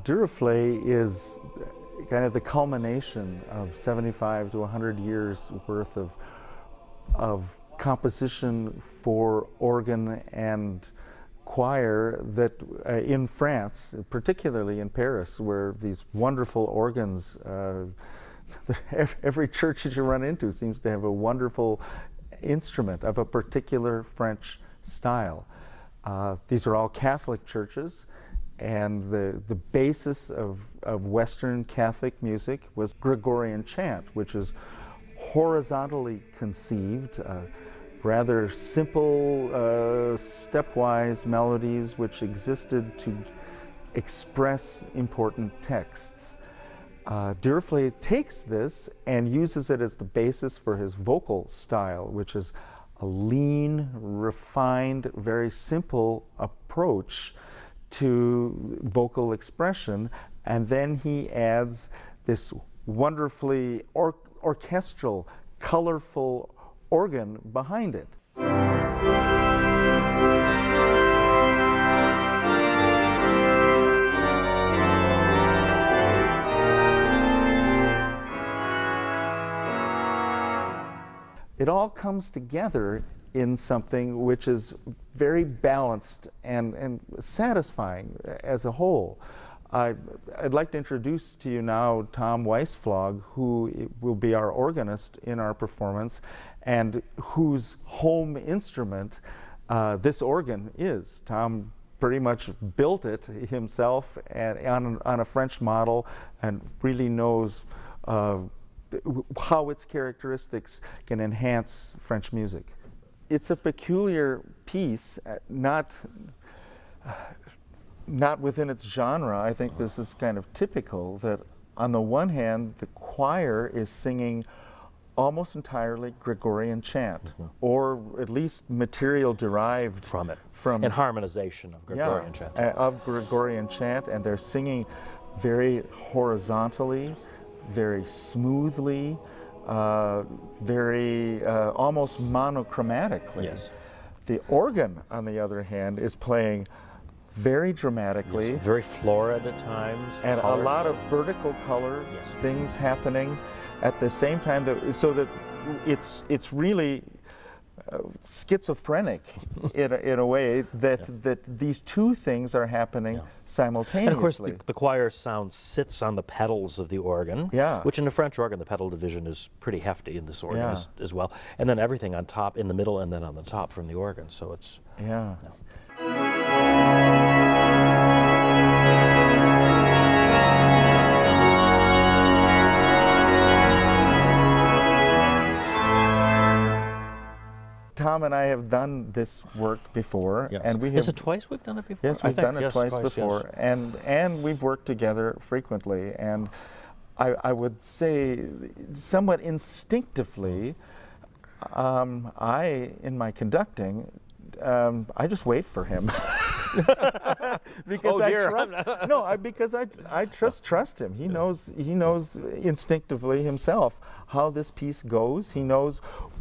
Durufle is kind of the culmination of 75 to 100 years worth of composition for organ and choir that in France, particularly in Paris, where these wonderful organs, every church that you run into seems to have a wonderful instrument of a particular French style. These are all Catholic churches, and the basis of Western Catholic music was Gregorian chant, which is horizontally conceived, rather simple stepwise melodies which existed to express important texts. Durufle takes this and uses it as the basis for his vocal style, which is a lean, refined, very simple approach to vocal expression, and then he adds this wonderfully orchestral, colorful organ behind it. It all comes together in something which is very balanced and satisfying as a whole. I'd like to introduce to you now Tom Weisflog, who will be our organist in our performance, and whose home instrument this organ is. Tom pretty much built it himself on a French model and really knows how its characteristics can enhance French music. It's a peculiar piece, not within its genre. I think this is kind of typical, that on the one hand, the choir is singing almost entirely Gregorian chant, or at least material derived from it, and harmonization of Gregorian chant. Of Gregorian chant, and they're singing very horizontally, very smoothly, very almost monochromatically. Yes. The organ, on the other hand, is playing very dramatically. Yes, very florid at times. And colorful. A lot of vertical color things happening at the same time, so that it's really schizophrenic in a way that these two things are happening simultaneously. And of course the choir sound sits on the pedals of the organ, which in the French organ the pedal division is pretty hefty in this organ as well. And then everything on top, in the middle, and then on the top from the organ. So it's Tom and I have done this work before, and we have. Is it twice we've done it before? Yes, we've done it twice before, and we've worked together frequently. And I would say, somewhat instinctively, in my conducting, I just wait for him. Because I trust him. He knows instinctively himself how this piece goes. He knows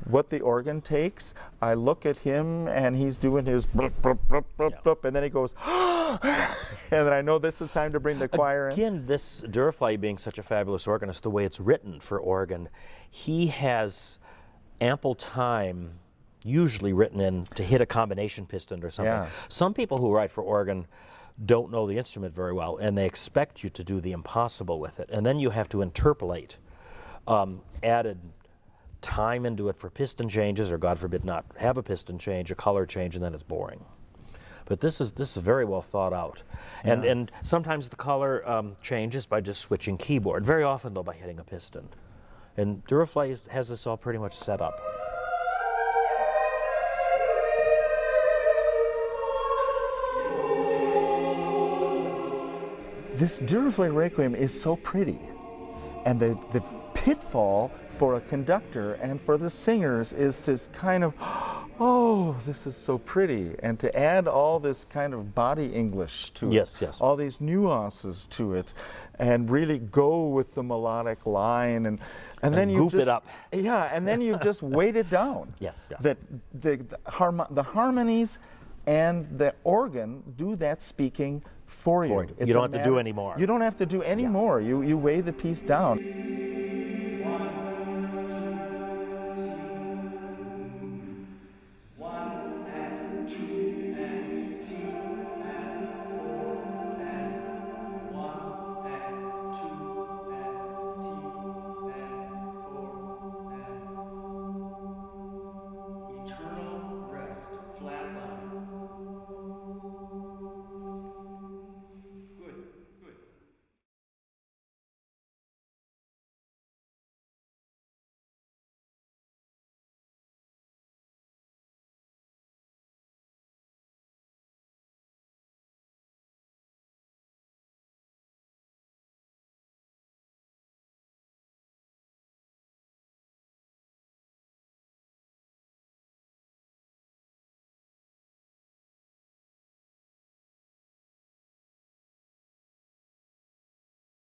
what the organ takes. I look at him and he's doing his blip, blip, blip, blip, blip, and then he goes and then I know this is time to bring the choir in. Again, this Durufle being such a fabulous organist, the way it's written for organ, he has ample time usually written in to hit a combination piston or something. Some people who write for organ don't know the instrument very well, and they expect you to do the impossible with it, and then you have to interpolate added time into it for piston changes, or God forbid not have a piston change, a color change, and then it's boring. But this is very well thought out, and sometimes the color changes by just switching keyboard. Very often though by hitting a piston, and Durufle has this all pretty much set up. This Durufle Requiem is so pretty, and the pitfall for a conductor and for the singers is to kind of, oh, this is so pretty, and to add all this kind of body English to it, all these nuances to it, and really go with the melodic line, and then you goop it up. And then you just weight it down. That the harmonies and the organ do that speaking for you. You don't have to do any more. You don't have to do any more. You weigh the piece down.